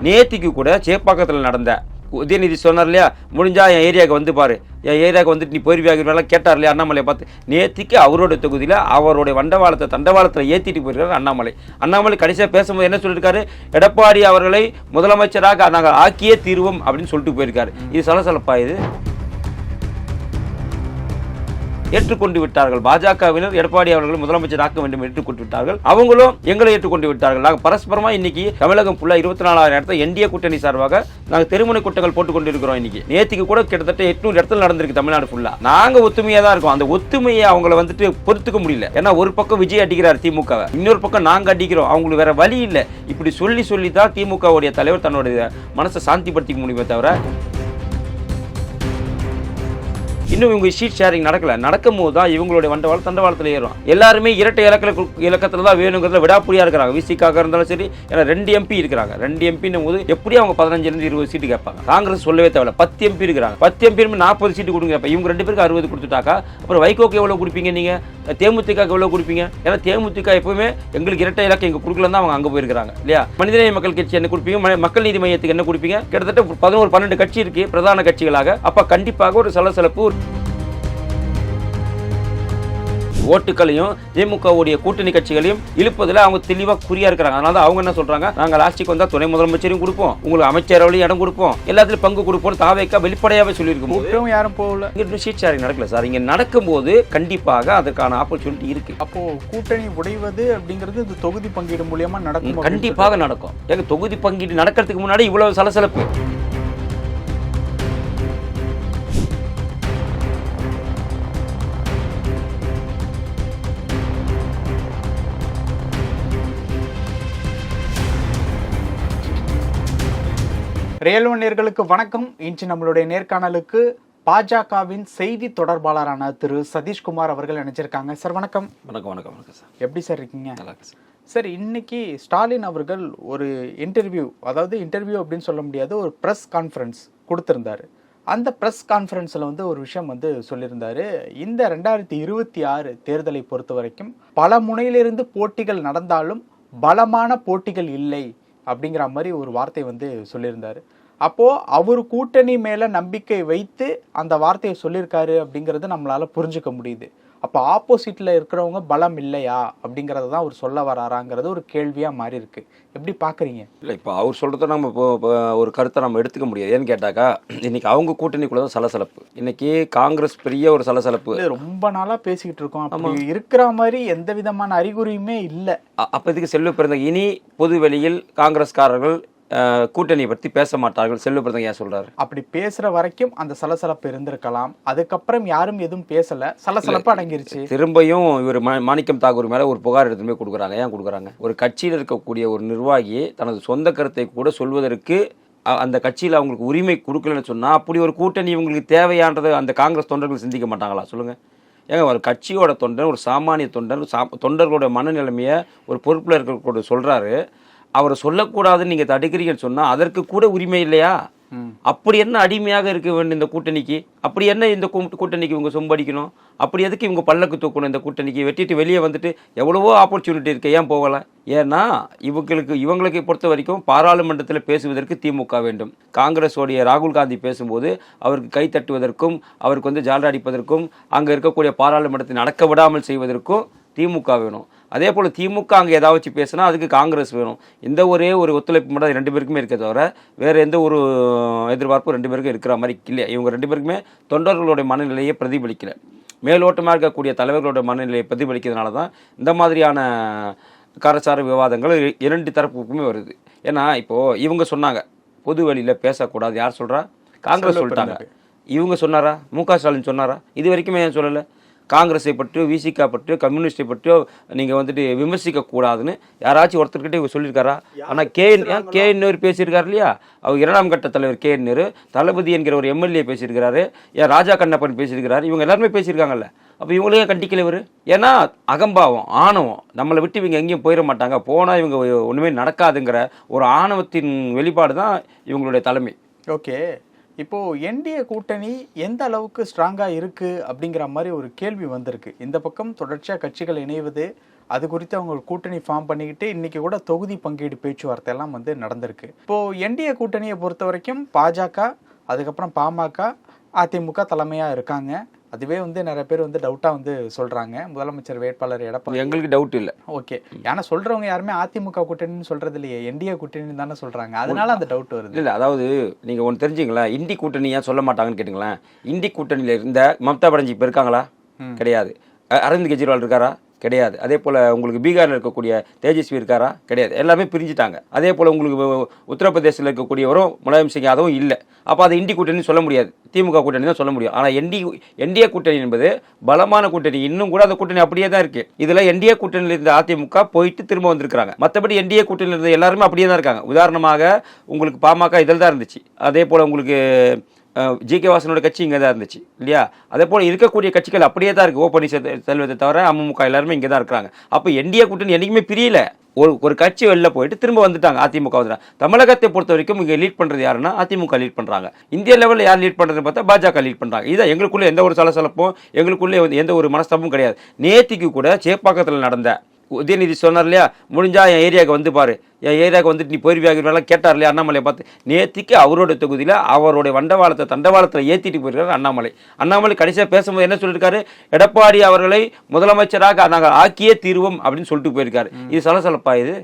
நேத்திக்கு கூட சேப்பாக்கத்தில் நடந்த உதயநிதி சொன்னார் இல்லையா, முடிஞ்சா என் ஏரியாவுக்கு வந்து பாரு, என் ஏரியாவுக்கு வந்துட்டு நீ போயிருவியாங்க கேட்டார் இல்லையா அண்ணாமலையை பார்த்து. நேத்திக்கு அவரோட தொகுதியில் அவருடைய வண்டவாளத்தை தண்டவாளத்தில் ஏற்றிட்டு போயிருக்காரு அண்ணாமலை. அண்ணாமலை கடைசியாக பேசும்போது என்ன சொல்லியிருக்காரு, எடப்பாடி அவர்களை முதலமைச்சராக நாங்கள் ஆக்கியே தீர்வோம் அப்படின்னு சொல்லிட்டு போயிருக்காரு. இது சலசலப்பா இது? ஏற்றுக்கொண்டு விட்டார்கள். பாஜகவினர் எடப்பாடி அவர்களை முதலமைச்சர் ஆக்க வேண்டும் ஏற்றுக்கொண்டு விட்டார்கள். அவங்களும் எங்களை ஏற்றுக்கொண்டு விட்டார்கள். நாங்கள் பரஸ்பரமா இன்னைக்கு தமிழகம் ஃபுல்லா 24,000 இடத்துல என்டிஏ கூட்டணி சார்பாக நாங்கள் தெருமுனை கூட்டங்கள் போட்டுக் கொண்டிருக்கிறோம். இன்னைக்கு நேற்றுக்கு கூட கிட்டத்தட்ட 800 இடத்துல நடந்திருக்கு தமிழ்நாடு ஃபுல்லா. நாங்க ஒத்துமையா தான் இருக்கோம். அந்த ஒத்துமையை அவங்களை வந்துட்டு பொறுத்துக்க முடியல. ஏன்னா ஒரு பக்கம் விஜய் அடிக்கிறார் திமுகவை, இன்னொரு பக்கம் நாங்க அடிக்கிறோம். அவங்களுக்கு வேற வழி இல்லை. இப்படி சொல்லி தான் திமுகவுடைய தலைவர் தன்னுடைய மனசை சாந்திப்படுத்திக்க முடியுமே தவிர, இன்னும் இவங்க ஷீட் ஷேரிங் நடக்கும் போது தான் இவங்களுடைய வண்டவாளம் தண்டவாளத்தில் ஏறும். எல்லாருமே இரட்டை இலக்கத்தில் தான் வேணுங்கிறத விடாப்புடியா இருக்கிறாங்க. விசிக்காக இருந்தாலும் சரி, ஏன்னா 2 எம்பி இருக்கிறாங்க. 2 எம்பின்னும் போது எப்படி அவங்க 15-20 சீட்டு கேட்பாங்க. காங்கிரஸ் சொல்லவே தேவையில்ல, 10 எம்பி இருக்கிறாங்க. 10 எம்பி 40 சீட்டு கொடுங்க. இவங்க 2 பேருக்கு 60 கொடுத்துட்டாக்கா அப்புறம் வைகோக்கு எவ்வளவு கொடுப்பீங்க நீங்க? தேமுதிக எவ்வளவு கொடுப்பீங்க? ஏன்னா தேமுதிக எப்பவுமே எங்களுக்கு இரட்டை இலக்கம் எங்க கொடுக்கலன்னு தான் அவங்க அங்க போயிருக்காங்க இல்லையா. மனிதநேய மக்கள் கட்சி என்ன கொடுப்பீங்க? மக்கள் நீதி மையத்துக்கு என்ன கொடுப்பீங்க? கிட்டத்தட்ட 11-12 கட்சி இருக்கு பிரதான கட்சிகளாக. அப்ப கண்டிப்பாக ஒரு சலசலப்பு. ஓட்டுகளையும் திமுகவுடைய கூட்டணி கட்சிகளையும் இழுப்பதில் அவங்க தெளிவாக குறியா இருக்கிறாங்க. அதனால அவங்க என்ன சொல்றாங்க, நாங்கள் ஆட்சிக்கு வந்தா துணை முதலமைச்சரையும் கொடுப்போம், உங்களுக்கு அமைச்சரவையும் இடம் கொடுப்போம், எல்லாத்திலும் பங்கு கொடுப்போம். தாவேக்கா வெளிப்படையாவே சொல்லியிருக்கும். யாரும் போகல. இங்க ஷீட் ஷேரிங் நடக்கல சார். இங்க நடக்கும்போது கண்டிப்பாக அதற்கான ஆப்பர்ச்சுனிட்டி இருக்கு. அப்போ கூட்டணி உடைவது அப்படிங்கிறது இந்த தொகுதி பங்கீடு மூலியமா நடக்கும். கண்டிப்பாக நடக்கும். ஏங்க தொகுதி பங்கீடு நடக்கிறதுக்கு முன்னாடி இவ்வளவு சலசலப்பு. ரியல் ஒன் நேயர்களுக்கு வணக்கம். இன்று நம்மளுடைய நேர்காணலுக்கு பாஜகவின் செய்தி தொடர்பாளரான திரு சதீஷ்குமார் அவர்கள் நினைச்சிருக்காங்க. சார் வணக்கம். வணக்கம் வணக்கம் வணக்கம் சார். எப்படி சார் இருக்கீங்க? நல்லா இருக்கு சார். சார், இன்னைக்கு ஸ்டாலின் அவர்கள் ஒரு இன்டர்வியூ அப்படின்னு சொல்ல முடியாது, ஒரு ப்ரெஸ் கான்ஃபரன்ஸ் கொடுத்திருந்தாரு. அந்த ப்ரெஸ் கான்ஃபரன்ஸில் ஒரு விஷயம் சொல்லியிருந்தாரு. இந்த 2026 தேர்தலை பொறுத்த வரைக்கும் பல முனையிலிருந்து போட்டிகள் நடந்தாலும் பலமான போட்டிகள் இல்லை அப்படிங்கிற மாதிரி ஒரு வார்த்தை சொல்லியிருந்தாரு. அப்போ அவர் கூட்டணி மேல நம்பிக்கை வைத்து அந்த வார்த்தையை சொல்லியிருக்காரு அப்படிங்கறது நம்மளால புரிஞ்சுக்க முடியுது. அப்போ ஆப்போசிட்ல இருக்கிறவங்க பலம் இல்லையா அப்படிங்கறத தான் அவர் சொல்ல வராராங்கிறது ஒரு கேள்வியா மாறி இருக்கு. எப்படி பாக்குறீங்க? இல்லை, இப்போ அவர் சொல்றத நம்ம ஒரு கருத்தை நம்ம எடுத்துக்க முடியாது. ஏன்னு கேட்டாக்கா, இன்னைக்கு அவங்க கூட்டணிக்குள்ள தான் சலசலப்பு. இன்னைக்கு காங்கிரஸ் பெரிய ஒரு சலசலப்பு. ரொம்ப நாளா பேசிக்கிட்டு இருக்கோம். அப்படி இருக்கிற மாதிரி எந்த விதமான அறிகுறியுமே இல்லை. அப்போதைக்கு செல்வ பிறந்த இனி பொது வெளியில் காங்கிரஸ்காரர்கள் கூட்டணியை பற்றி பேச மாட்டார்கள். செல்வ பிறந்தங்க ஏன் சொல்றாரு? அப்படி பேசுற வரைக்கும் அந்த சலசலப்பு இருந்திருக்கலாம். அதுக்கப்புறம் யாரும் எதுவும் பேசல, சலசலப்பு அடங்கிருச்சு. திரும்பியும் இவர் மாணிக்கம் தாக்கூர் மேல ஒரு புகார் எடுத்துமே கொடுக்குறாங்க. ஏன் கொடுக்குறாங்க? ஒரு கட்சியில் இருக்கக்கூடிய ஒரு நிர்வாகி தனது சொந்த கருத்தை கூட சொல்வதற்கு அந்த கட்சியில் அவங்களுக்கு உரிமை கொடுக்கலன்னு சொன்னா, அப்படி ஒரு கூட்டணி இவங்களுக்கு தேவையானது அந்த காங்கிரஸ் தொண்டர்கள் சிந்திக்க மாட்டாங்களா? சொல்லுங்க. ஏங்க, ஒரு கட்சியோட தொண்டன், ஒரு சாமானிய தொண்டன், தொண்டர்களோட மனநிலைமையை ஒரு பொறுப்பில் இருக்க சொல்றாரு. அவரை சொல்லக்கூடாதுன்னு நீங்க தடுக்கிறீங்கன்னு சொன்னா அதற்கு கூட உரிமை இல்லையா? அப்படி என்ன அடிமையாக இருக்க வேண்டும் இந்த கூட்டணிக்கு? அப்படி என்ன இந்த கூட்டணிக்கு இவங்க சொம்படிக்கணும்? அப்படி எதுக்கு இவங்க பல்லக்கு தூக்கணும்? இந்த கூட்டணிக்கு வெட்டிட்டு வெளியே வந்துட்டு எவ்வளவோ ஆப்பர்ச்சுனிட்டி இருக்கு, ஏன் போகல? ஏன்னா இவங்களுக்கு பொறுத்த வரைக்கும் பாராளுமன்றத்தில் பேசுவதற்கு திமுக வேண்டும். காங்கிரஸோடைய ராகுல் காந்தி பேசும்போது அவருக்கு கை தட்டுவதற்கும் அவருக்கு ஜால்ரா அடிப்பதற்கும் அங்கே இருக்கக்கூடிய பாராளுமன்றத்தை நடக்க விடாமல் செய்வதற்கும் திமுக வேணும். அதே போல் திமுக அங்கே ஏதாவது பேசினா அதுக்கு காங்கிரஸ் வேணும். இந்த ஒரே ஒரு ஒத்துழைப்பு மட்டும் 2 பேருக்குமே இருக்க தவிர வேறு எந்த ஒரு எதிர்பார்ப்பும் 2 பேருக்கும் இருக்கிற மாதிரி இல்லை. இவங்க 2 பேருக்குமே தொண்டர்களுடைய மனநிலையை பிரதிபலிக்கல. மேலோட்டமாக இருக்கக்கூடிய தலைவர்களோட மனநிலையை பிரதிபலிக்கிறதுனால தான் இந்த மாதிரியான கரச்சார விவாதங்கள் 2 தரப்புக்குமே வருது. ஏன்னா இப்போது இவங்க சொன்னாங்க பொது வெளியில் பேசக்கூடாது. யார் சொல்கிறா? காங்கிரஸ் சொல்லிட்டாங்க. இவங்க சொன்னாரா? மு.க. ஸ்டாலின் சொன்னாரா? இது வரைக்குமே ஏன் சொல்லலை? காங்கிரஸை பற்றியோ விசிகா பற்றியோ கம்யூனிஸ்டை பற்றியோ நீங்கள் விமர்சிக்க கூடாதுன்னு யாராச்சும் ஒருத்தர்கிட்ட இவங்க சொல்லியிருக்காரா? ஆனால் கே நேரு பேசியிருக்காரு இல்லையா? அவர் 2ஆம் கட்ட தலைவர் கே நேரு, தளபதி என்கிற ஒரு எம்எல்ஏ பேசியிருக்கிறாரு, ராஜா கண்ணப்பன் பேசியிருக்கிறாரு. இவங்க எல்லாருமே பேசியிருக்காங்கல்ல. அப்போ இவங்களே கண்டிக்கல இவர். ஏன்னா அகம்பாவம், ஆணவம், நம்மளை விட்டு இவங்க எங்கேயும் போயிட மாட்டாங்க, போனால் இவங்க ஒன்றுமே நடக்காதுங்கிற ஒரு ஆணவத்தின் வெளிப்பாடு தான் இவங்களுடைய தலைமை. ஓகே, இப்போ என்டிஏ கூட்டணி எந்த அளவுக்கு ஸ்ட்ராங்கா இருக்கு அப்படிங்கிற மாதிரி ஒரு கேள்வி வந்திருக்கு. இந்த பக்கம் தொடர்ச்சியா கட்சிகள் இணைவது, அது குறித்து அவங்க கூட்டணி ஃபார்ம் பண்ணிக்கிட்டு இன்னைக்கு கூட தொகுதி பங்கீடு பேச்சுவார்த்தை எல்லாம் வந்து நடந்திருக்கு. இப்போ என்டிஏ கூட்டணியை பொறுத்த வரைக்கும் பாஜக, அதுக்கப்புறம் பாமக, அதிமுக தலைமையா இருக்காங்க. அதுவே வந்து நிறைய பேர் வந்து டவுட்டா வந்து சொல்றாங்க முதலமைச்சர் வேட்பாளர் எடப்பாடி. எங்களுக்கு டவுட் இல்லை. ஓகே, ஏன்னா சொல்றவங்க யாருமே அதிமுக கூட்டணின்னு சொல்றது இல்லையே, என்டிஏ கூட்டணின்னு தானே சொல்றாங்க. அதனால அந்த டவுட் வருது. இல்லை, அதாவது நீங்கள் ஒன்று தெரிஞ்சுங்களா, இண்டி கூட்டணி ஏன் சொல்ல மாட்டாங்கன்னு கேட்டுங்களேன். இண்டி கூட்டணியில் இருந்த மம்தா பானர்ஜி இப்போ இருக்காங்களா? கிடையாது. அரவிந்த் கெஜ்ரிவால் இருக்காரா? கிடையாது. அதே போல் உங்களுக்கு பீகாரில் இருக்கக்கூடிய தேஜஸ்வி இருக்காரா? கிடையாது. எல்லாமே பிரிஞ்சுட்டாங்க. அதே போல் உங்களுக்கு உத்தரப்பிரதேசத்தில் இருக்கக்கூடியவரும் முலாயம் சிங் யாதவும் இல்லை. அப்போ அதை இண்டி கூட்டணி சொல்ல முடியாது, திமுக கூட்டணி தான் சொல்ல முடியும். ஆனால் என்டிஏ கூட்டணி என்பது பலமான கூட்டணி. இன்னும் கூட அந்த கூட்டணி அப்படியே தான் இருக்குது. இதில் என்டிஏ கூட்டணியில் இருந்த அதிமுக போயிட்டு திரும்ப வந்திருக்காங்க. மற்றபடி என்டிஏ கூட்டணியில் இருந்த எல்லாருமே அப்படியே தான் இருக்காங்க. உதாரணமாக உங்களுக்கு பாமக இதில் தான் இருந்துச்சு. அதே போல் உங்களுக்கு ஜி.கே. வாசனோட கட்சி இங்கே தான் இருந்துச்சு இல்லையா? அதே போல் இருக்கக்கூடிய கட்சிகள் அப்படியே தான் இருக்குது. ஓ பன்னீர்செல்வத்தை தவிர அமமுக எல்லாருமே இங்கே தான் இருக்கிறாங்க. அப்போ என்டிஏ கூட்டணி என்றைக்குமே பிரியல. ஒரு கட்சி வெளில போயிட்டு திரும்ப வந்துட்டாங்க, அதிமுக வந்துட்டாங்க. தமிழகத்தை பொறுத்த வரைக்கும் இங்கே லீட் பண்ணுறது யாருன்னா அதிமுக லீட் பண்ணுறாங்க. இந்திய லெவலில் யார் லீட் பண்ணுறதுன்னு பார்த்தா பாஜக லீட் பண்ணுறாங்க. இதுதான் எங்களுக்குள்ளே எந்த ஒரு சலசலப்பும், எங்களுக்குள்ளே எந்த ஒரு மனஸ்தாபமும் கிடையாது. நேத்திக்கு கூட சேப்பாக்கத்தில் நடந்த உதயநிதி சொன்னார் இல்லையா, முடிஞ்சா என் ஏரியாவுக்கு வந்து பாரு, என் ஏரியாவுக்கு வந்துட்டு நீ போயிருவியாகிறலாம் கேட்டார் இல்லையா அண்ணாமலையை பார்த்து. நேத்திக்கு அவரோட தொகுதியில் அவருடைய வண்டவாளத்தை தண்டவாளத்தில் ஏற்றிட்டு போயிருக்காரு அண்ணாமலை. அண்ணாமலை கடைசியாக பேசும்போது என்ன சொல்லியிருக்காரு, எடப்பாடி அவர்களை முதலமைச்சராக நாங்கள் ஆக்கியே தீர்வோம் அப்படின்னு சொல்லிட்டு போயிருக்காரு. இது சலசலப்பா? இது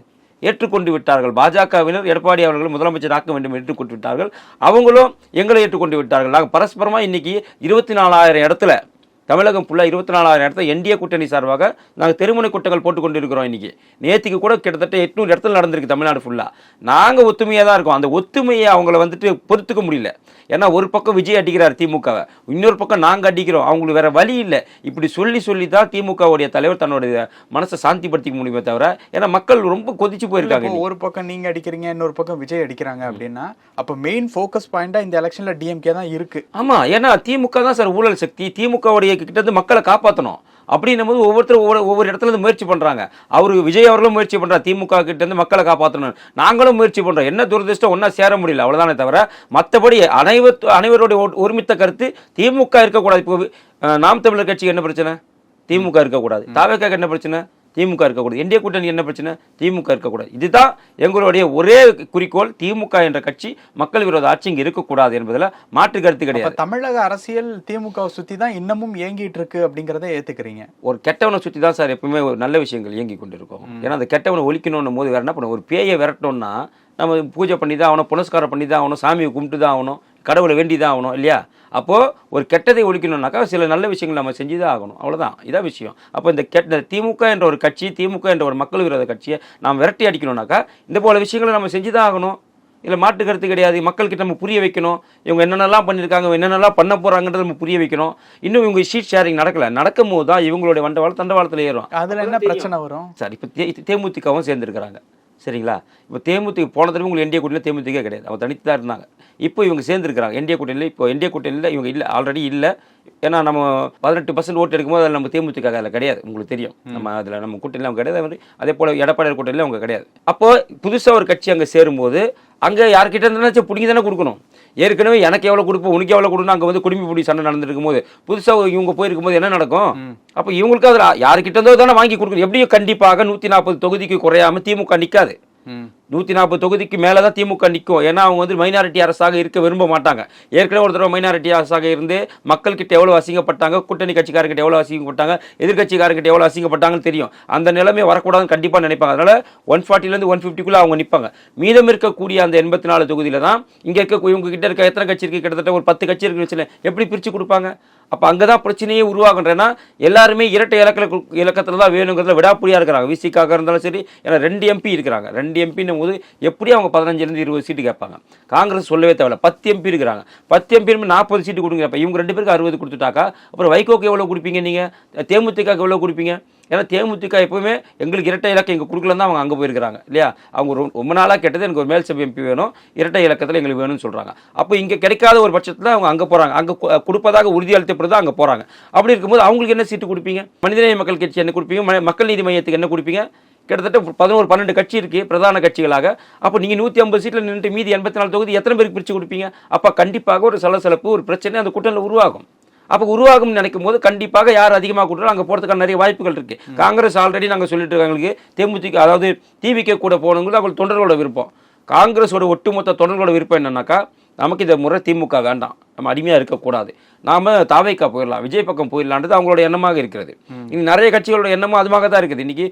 ஏற்றுக்கொண்டு விட்டார்கள். பாஜகவினர் எடப்பாடி அவர்களை முதலமைச்சர் ஆக்க வேண்டும் ஏற்றுக்கொண்டு விட்டார்கள். அவங்களும் எங்களை ஏற்றுக்கொண்டு விட்டார்கள். நாங்கள் பரஸ்பரமாக இன்னைக்கு 24,000 இடத்துல, தமிழகம் ஃபுல்லாக 24,000 இடத்துல என்டிஏ கூட்டணி சார்பாக நாங்கள் தெருமுனை கூட்டங்கள் போட்டுக்கொண்டு இருக்கிறோம். இன்றைக்கி நேற்றுக்கு கூட கிட்டத்தட்ட 800 இடத்துல நடந்திருக்கு தமிழ்நாடு ஃபுல்லாக. நாங்கள் ஒத்துமையாக தான் இருக்கோம். அந்த ஒத்துமையை அவங்கள வந்துட்டு பொறுத்துக்க முடியல. ஏன்னா ஒரு பக்கம் விஜய் அடிக்கிறார் திமுகவை, இன்னொரு பக்கம் நாங்கள் அடிக்கிறோம். அவங்களுக்கு வேற வழி இல்லை. இப்படி சொல்லி தான் திமுகவுடைய தலைவர் தன்னுடைய மனசை சாந்திப்படுத்திக்க முடியுமே தவிர, ஏன்னா மக்கள் ரொம்ப கொதிச்சு போயிருக்காங்க. ஒரு பக்கம் நீங்கள் அடிக்கிறீங்க, இன்னொரு பக்கம் விஜய் அடிக்கிறாங்க அப்படின்னா அப்போ மெயின் ஃபோக்கஸ் பாயிண்டாக இந்த எலெக்ஷனில் டிஎம்கே தான் இருக்குது. ஆமாம், ஏன்னா திமுக தான் சார் ஊழல் சக்தி. திமுகவுடைய கிட்ட இருந்து மக்களை காப்பாற்றணும் அப்படின்னும் போது ஒவ்வொருத்தரும் ஒவ்வொரு இடத்துல இருந்து முயற்சி பண்றாங்க. அவரு விஜய் அவர்களும் முயற்சி பண்றாரு திமுக கிட்ட இருந்து மக்களை காப்பாற்றணும். நாங்களும் முயற்சி பண்றோம். என்ன துரதிருஷ்டம், ஒன்னா சேர முடியல, அவ்வளவுதானே தவிர மற்றபடி அனைவருடைய ஒருமித்த கருத்து திமுக இருக்கக்கூடாது. இப்போ நாம் தமிழர் கட்சிக்கு என்ன பிரச்சனை? திமுக இருக்கக்கூடாது. தாவேக்காக்கு என்ன பிரச்சனை? திமுக இருக்கக்கூடாது. என்டிஏ கூட்டணி என்ன பிரச்சனை? திமுக இருக்கக்கூடாது. இதுதான் எங்களுடைய ஒரே குறிக்கோள். திமுக என்ற கட்சி மக்கள் விரோத ஆட்சி இங்கே இருக்கக்கூடாது என்பதில் மாற்று கருத்து கிடையாது. தமிழக அரசியல் திமுக சுற்றி தான் இன்னமும் இயங்கிட்டு இருக்கு அப்படிங்கிறத ஏற்றுக்கிறீங்க. ஒரு கெட்டவனை சுற்றி தான் சார் எப்பவுமே ஒரு நல்ல விஷயங்கள் இயங்கி கொண்டு இருக்கும். ஏன்னா அந்த கெட்டவனை ஒழிக்கணும் போது வேற என்ன பண்ணுவோம், ஒரு பேயை விரட்டணும்னா நம்ம பூஜை பண்ணி தான் ஆகணும், புனஸ்காரம் பண்ணி தான் ஆகணும், சாமியை கும்பிட்டு தான் ஆகணும், கடவுளை வேண்டி தான் ஆகணும் இல்லையா? அப்போது ஒரு கெட்டதை ஒழிக்கணும்னாக்கா சில நல்ல விஷயங்கள் நம்ம செஞ்சு தான் ஆகணும், அவ்வளோதான். இதான் விஷயம். அப்போ இந்த திமுக என்ற ஒரு கட்சி, திமுக என்ற ஒரு மக்கள் விரோத கட்சியை நாம் விரட்டி அடிக்கணும்னாக்கா இந்த போல விஷயங்களை நம்ம செஞ்சு தான் ஆகணும். இல்லை மாட்டு கருத்து கிடையாது. மக்கள்கிட்ட நம்ம புரிய வைக்கணும், இவங்க என்னென்னலாம் பண்ணியிருக்காங்க, என்னென்னலாம் பண்ண போகிறாங்கன்றத நம்ம புரிய வைக்கணும். இன்னும் இவங்க ஷீட் ஷேரிங் நடக்கும் போது தான் இவங்களுடைய வண்டவாளம் தண்டவாளத்தில் ஏறும். அதில் என்ன பிரச்சனை வரும் சார்? இப்போ தேமுதிகவும் சேர்ந்துருக்கிறாங்க சரிங்களா? இப்போ தேமுதிக போன தடவை உங்களுக்கு என்டிஏ கூட்டணியில் தேமுதிக கிடையாது, அவங்க தனித்து தான் இருந்தாங்க. இப்போ இவங்க சேர்ந்துருக்கிறாங்க என்டிஏ கூட்டணியில். இப்போ என்டிஏ கூட்டணியில் இவங்க இல்லை, ஆல்ரெடி இல்லை. ஏன்னா நம்ம 18% ஓட்டு எடுக்கும்போது அதில் நம்ம தேமுதிக அதில் கிடையாது, உங்களுக்கு தெரியும். நம்ம அதில் நம்ம கூட்டணியில் அவங்க கிடையாது. அதே போல் எடப்பாடி கூட்டணியில் அவங்க கிடையாது. அப்போது புதுசாக ஒரு கட்சி அங்கே சேரும்போது அங்கே யார்கிட்ட இருந்தாச்சும் பிடிங்கி தானே கொடுக்கணும். ஏற்கனவே எனக்கு எவ்வளோ கொடுப்போம், உனக்கு எவ்வளோ கொடுக்கணும், அங்கே வந்து குடிமை பிடி சண்டை நடந்துருக்கும் போது புதுசாக இவங்க போயிருக்கும் போது என்ன நடக்கும்? அப்போ இவங்களுக்கு அதில் யாருக்கிட்ட இருந்தோ தானே வாங்கி கொடுக்கணும். எப்படியும் கண்டிப்பாக 140 தொகுதிக்கு குறையாமல் திமுக நிற்காது. 140 தொகுதிக்கு மேலே தான் திமுக நிற்கும். ஏன்னா அவங்க வந்து மைனாரிட்டி அரசாக இருக்க விரும்ப மாட்டாங்க. ஏற்கனவே ஒரு தடவை மைனாரிட்டி அரசாக இருந்து மக்கள்கிட்ட எவ்வளோ அசிங்கப்பட்டாங்க, கூட்டணி கட்சிக்காரங்கிட்ட எவ்வளோ அசிங்கப்பட்டாங்க, எதிர்கட்சிக்காரங்கிட்ட எவ்வளோ அசிங்கப்பட்டாங்கன்னு தெரியும். அந்த நிலைமை வரக்கூடாதுன்னு கண்டிப்பாக நினைப்பாங்க. அதனால் 140லேருந்து 150க்குள்ளே அவங்க நிற்பாங்க. மீதம் இருக்கக்கூடிய அந்த 84 தொகுதியில் தான் இங்கே இருக்க இவங்க கிட்ட இருக்க எத்தனை கட்சி இருக்குது, கிட்டத்தட்ட ஒரு 10 கட்சி இருக்குன்னு வச்சுல, எப்படி பிரித்து கொடுப்பாங்க? அப்போ அங்கே தான் பிரச்சனையே உருவாகுன்றேன்னா எல்லாருமே இரட்டை இலக்கத்தில் தான் வேணுங்கிறதுல விடாப்புடியாக இருக்கிறாங்க. விசிக்காக இருந்தாலும் சரி, ஏன்னா 2 எம்பி இருக்கிறாங்க. 2 எம்பின்னும் போது எப்படி அவங்க 15லேருந்து 20 சீட்டு கேட்பாங்க. காங்கிரஸ் சொல்லவே தேவையில்ல, 10 எம்பி இருக்கிறாங்க. 10 எம்பி 40 சீட்டு கொடுங்க. அப்போ இவங்க 2 பேருக்கு 60 கொடுத்துட்டாக்கா அப்புறம் வைகோக்கு எவ்வளோ கொடுப்பீங்க நீங்கள்? தேமுதிகக்கு எவ்வளோ கொடுப்பீங்க? ஏன்னா தேமுதிக எப்பவுமே எங்களுக்கு இரட்டை இலக்கம் எங்கள் கொடுக்கலன்னு தான் அவங்க அங்கே போயிருக்கிறாங்க இல்லையா? அவங்க ரொம்ப நாளாக கேட்டது எனக்கு ஒரு மேல் சபை எம்பி வேணும், இரட்டை இலக்கத்தில் எங்களுக்கு வேணும்னு சொல்கிறாங்க. அப்போ இங்கே கிடைக்காத ஒரு பட்சத்தில் அவங்க அங்கே போகிறாங்க. அங்கே கொடுப்பதாக உறுதியளித்தப்படுது, அங்கே போகிறாங்க. அப்படி இருக்கும்போது அவங்களுக்கு என்ன சீட்டு கொடுப்பீங்க? மனிதநேய மக்கள் கட்சி என்ன கொடுப்பீங்க? மக்கள் நீதி மையத்துக்கு என்ன கொடுப்பீங்க? கிட்டத்தட்ட 11-12 கட்சி இருக்குது பிரதான கட்சிகளாக. அப்போ நீங்கள் 150 சீட்டில் நின்று மீதி 84 தொகுதி எத்தனை பேருக்கு பிரித்து கொடுப்பீங்க? அப்போ கண்டிப்பாக ஒரு சலசலப்பு, ஒரு பிரச்சனை அந்த கூட்டணியில் உருவாகும். அப்போ உருவாகும்னு நினைக்கும் போது கண்டிப்பாக யார் அதிகமாக கூட்டுறோம் அங்கே போகிறதுக்கான நிறைய வாய்ப்புகள் இருக்கு. காங்கிரஸ் ஆல்ரெடி நாங்கள் சொல்லிட்டு இருக்காங்களுக்கு தேமுதிக அதாவது டிவிக்கு கூட போனவங்களுக்கு அவங்க தொண்டர்களோட விருப்பம். காங்கிரஸோட ஒட்டுமொத்த தொண்டர்களோட விருப்பம் என்னன்னாக்கா நமக்கு இந்த முறை திமுக வேண்டாம், நம்ம அடிமையாக இருக்கக்கூடாது, நாம தாவேக்கா போயிடலாம், விஜய் பக்கம் போயிடலான்றது அவங்களோட எண்ணமாக இருக்கிறது. இன்னைக்கு நிறைய கட்சிகளோட எண்ணமும் அதுமாக தான் இருக்குது. இன்னைக்கு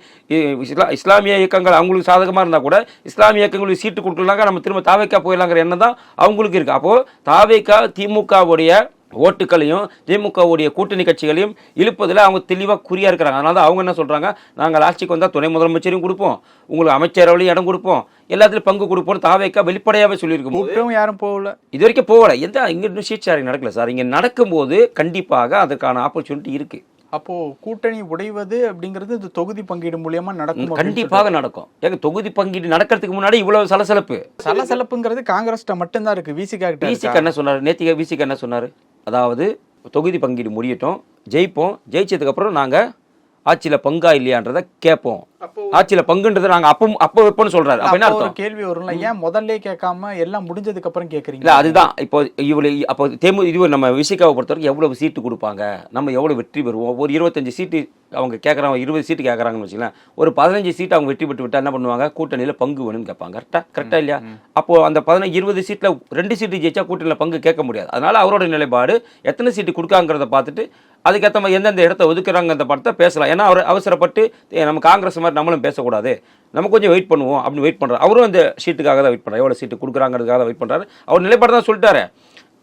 இஸ்லாமிய இயக்கங்கள் அவங்களுக்கு சாதகமாக இருந்தால் கூட இஸ்லாமிய இயக்கங்களுக்கு சீட்டு கொடுக்கலாங்க, நம்ம திரும்ப தாவேக்கா போயிடலாங்கிற எண்ணம் தான் அவங்களுக்கு இருக்குது. அப்போது தாவேக்கா திமுகவுடைய ஓட்டுகளையும் திமுகவுடைய கூட்டணி கட்சிகளையும் இழுப்பதில் அவங்க தெளிவாக குறியாக இருக்கிறாங்க. அதனால தான் அவங்க என்ன சொல்கிறாங்க, நாங்கள் ஆட்சிக்கு வந்தால் துணை முதலமைச்சரையும் கொடுப்போம், உங்களுக்கு அமைச்சரவையும் இடம் கொடுப்போம், எல்லாத்துலையும் பங்கு கொடுப்போம். தாவேக்கா வெளிப்படையாகவே சொல்லியிருக்கும். யாரும் போகல, இது வரைக்கும் போகல. எந்த இங்கே இன்னும் சீட் ஷேரிங் நடக்கல சார். இங்கே நடக்கும்போது கண்டிப்பாக அதற்கான ஆப்பர்ச்சுனிட்டி இருக்குது. அப்போ கூட்டணி உடைவது அப்படிங்கிறது இந்த தொகுதி பங்கீடு மூலியமா நடக்கும், கண்டிப்பாக நடக்கும். ஏங்க தொகுதி பங்கீடு நடக்கிறதுக்கு முன்னாடி இவ்வளவு சலசலப்புங்கிறது காங்கிரஸ்ட மட்டும்தான் இருக்கு. விசிக என்ன சொன்னார் நேத்திக? விசிக என்ன சொன்னார்? அதாவது தொகுதி பங்கீடு முடியட்டும், ஜெயிப்போம், ஜெயிச்சதுக்கு அப்புறம் நாங்க ஆட்சியில பங்கா இல்லையான்றத கேட்போம், ஆட்சியில பங்குன்றதை நாங்க அப்போ வைப்போம்னு சொல்றாரு. அப்ப என்ன அர்த்தம்? கேள்வி வரும்ல, ஏன் முதல்ல கேட்காம எல்லாம் முடிஞ்சதுக்கு அப்புறம் கேக்குறீங்க? இல்ல அதுதான் இப்போ இவ்வளவு அப்போ இது நம்ம விசிகாவை பொறுத்தவரைக்கும் எவ்வளவு சீட்டு கொடுப்பாங்க, நம்ம எவ்வளவு வெற்றி பெறுவோம். ஒரு 25 சீட்டு அவங்க கேட்கறாங்க, 20 சீட்டு கேட்கறாங்கன்னு வச்சுக்கலாம். ஒரு 15 சீட்டு அவங்க வெற்றி பெற்று விட்டா என்ன பண்ணுவாங்க, கூட்டணியில பங்கு வேணும்னு கேட்பாங்க. கரெக்டா இல்லையா? அப்போ அந்த 20 சீட்ல 2 சீட்டு ஜெயிச்சா கூட்டணியில பங்கு கேட்க முடியாது. அதனால அவரோட நிலைப்பாடு எத்தனை சீட்டு கொடுக்காங்கிறத பார்த்துட்டு அதுக்கேற்ற மாதிரி எந்தெந்த இடத்த ஒதுக்குறாங்க அந்த படத்தை பேசலாம். ஏன்னா அவர் அவசரப்பட்டு நம்ம காங்கிரஸ் மாதிரி நம்மளும் பேசக்கூடாது, நம்ம கொஞ்சம் வெயிட் பண்ணுவோம் அப்படின்னு வெயிட் பண்ணுறாரு. அவரும் அந்த சீட்டுக்காக தான் வெயிட் பண்ணுறாரு, எவ்வளோ சீட்டு கொடுக்குறாங்கிறதுக்காக தான் வெயிட் பண்ணுறாரு. அவர் நிலைப்பாடு தான் சொல்லிட்டாரு,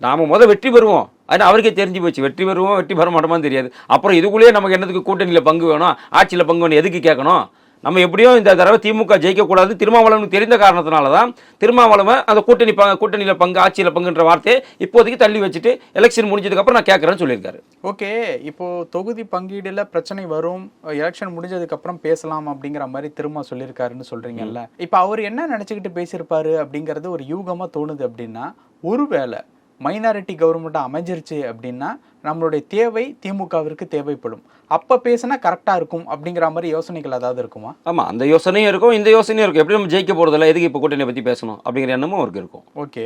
நாம் வெற்றி பெறுவோம். ஆனால் அவருக்கே தெரிஞ்சு போச்சு, வெற்றி பெறுவோம் வெற்றி பெற மாட்டோமான்னு தெரியாது. அப்புறம் இதுக்குள்ளேயே நமக்கு என்னதுக்கு கூட்டணியில் பங்கு வேணும், ஆட்சியில் பங்கு வேணும், எதுக்கு கேட்கணும்? நம்ம எப்படியும் இந்த தடவை திமுக ஜெயிக்கக்கூடாது திருமாவளவனுக்கு தெரிந்த காரணத்தினால தான் திருமாவளவன் அந்த கூட்டணியில் பங்கு ஆட்சியில் பங்குன்ற வார்த்தையை இப்போதைக்கு தள்ளி வச்சுட்டு எலெக்ஷன் முடிஞ்சதுக்கப்புறம் நான் கேட்குறேன்னு சொல்லியிருக்காரு. ஓகே, இப்போ தொகுதி பங்கீடுல பிரச்சனை வரும், எலெக்ஷன் முடிஞ்சதுக்கு அப்புறம் பேசலாம் அப்படிங்கிற மாதிரி திரும்ப சொல்லியிருக்காருன்னு சொல்றீங்கல்ல. இப்போ அவர் என்ன நினைச்சுக்கிட்டு பேசியிருப்பாரு அப்படிங்கிறது ஒரு யூகமா தோணுது. அப்படின்னா ஒருவேளை மைனாரிட்டி கவர்மெண்ட் அமைஞ்சிருச்சு அப்படின்னா நம்மளுடைய தேவை திமுகவிற்கு தேவைப்படும், அப்ப பேசினா கரெக்டா இருக்கும் அப்படிங்கிற மாதிரி யோசனைகள் ஏதாவது இருக்குமா? ஆமா, அந்த யோசனையும் இருக்கும், இந்த யோசனையும் இருக்கும். எப்படி நம்ம ஜெயிக்க போறதில்ல, எதுக்கு இப்போ கூட்டணியை பத்தி பேசணும் அப்படிங்கிற எண்ணமும் அவருக்கு இருக்கும். ஓகே,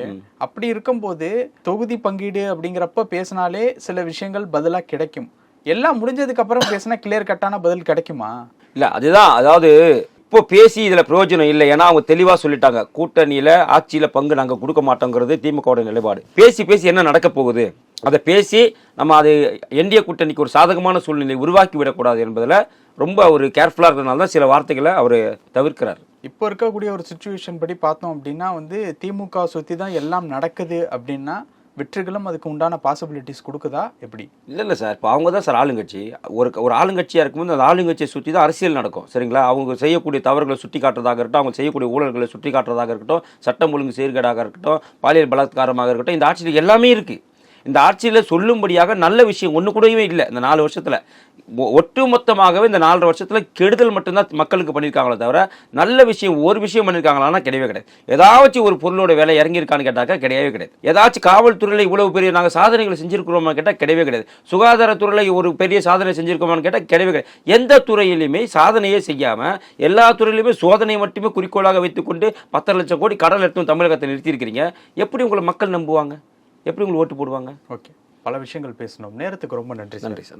அப்படி இருக்கும்போது தொகுதி பங்கீடு அப்படிங்கிறப்ப பேசினாலே சில விஷயங்கள் பதிலா கிடைக்கும். எல்லாம் முடிஞ்சதுக்கு அப்புறம் பேசினா கிளியர் கட்டான பதில் கிடைக்குமா? இல்ல அதுதான், அதாவது இப்போ பேசி இதில் பிரயோஜனம் இல்லை. ஏன்னா அவங்க தெளிவாக சொல்லிட்டாங்க, கூட்டணியில் ஆட்சியில் பங்கு நாங்கள் கொடுக்க மாட்டோங்கிறது திமுகவோட நிலைப்பாடு. பேசி என்ன நடக்க போகுது, அதை பேசி நம்ம அது என்டிஏ கூட்டணிக்கு ஒரு சாதகமான சூழ்நிலை உருவாக்கி விடக்கூடாது என்பதில் ரொம்ப ஒரு கேர்ஃபுல்லாக இருக்கிறதுனால தான் சில வார்த்தைகளை அவர் தவிர்க்கிறார். இப்போ இருக்கக்கூடிய ஒரு சுச்சுவேஷன் படி பார்த்தோம் அப்படின்னா திமுக சுற்றி தான் எல்லாம் நடக்குது அப்படின்னா வெற்றிகளும் அதுக்கு உண்டான பாசிபிலிட்டிஸ் கொடுக்குதா எப்படி? இல்லை சார், இப்போ அவங்க தான் சார் ஆளுங்கட்சி. ஒரு ஆளுங்கட்சியாக இருக்கும்போது அந்த ஆளுங்கட்சியை சுற்றி தான் அரசியல் நடக்கும். சரிங்களா? அவங்க செய்யக்கூடிய தவறுகளை சுட்டி காட்டுறதாக இருக்கட்டும், அவங்க செய்யக்கூடிய ஊழல்களை சுட்டி காட்டுறதாக இருக்கட்டும், சட்டம் ஒழுங்கு சீர்கேடாக இருக்கட்டும், பாலியல் பலாத்காரமாக இருக்கட்டும், இந்த ஆட்சியில் எல்லாமே இருக்குது. இந்த ஆட்சியில் சொல்லும்படியாக நல்ல விஷயம் ஒன்று கூடவே இல்லை. இந்த 4 வருஷத்தில் ஒட்டுமொத்தமாகவே இந்த 4.5 வருஷத்தில் கெடுதல் மட்டும்தான் மக்களுக்கு பண்ணியிருக்காங்களே தவிர நல்ல விஷயம் ஒரு விஷயம் பண்ணியிருக்காங்களான்னா கிடையவே கிடையாது. ஏதாச்சும் ஒரு பொருளோட வேலை இறங்கியிருக்கான்னு கேட்டாக்கா கிடையவே கிடையாது. ஏதாச்சும் காவல்துறையில் இவ்வளவு பெரிய நாங்கள் சாதனைகளை செஞ்சிருக்கிறோமா கேட்டால் கிடையவே கிடையாது. சுகாதாரத்துறையில் ஒரு பெரிய சாதனை செஞ்சிருக்கோமான்னு கேட்டால் கிடையவே கிடையாது. எந்த துறையிலுமே சாதனையே செய்யாமல் எல்லா துறையிலுமே சோதனை மட்டுமே குறிக்கோளாக வைத்துக்கொண்டு 10 லட்சம் கோடி கடன் எடுத்தும் தமிழகத்தை நிறுத்தியிருக்கிறீங்க. எப்படி உங்களை மக்கள் நம்புவாங்க, எப்படி உங்களுக்கு ஓட்டு போடுவாங்க? ஓகே, பல விஷயங்கள் பேசணும். நேரத்துக்கு ரொம்ப நன்றி. நன்றி சார்.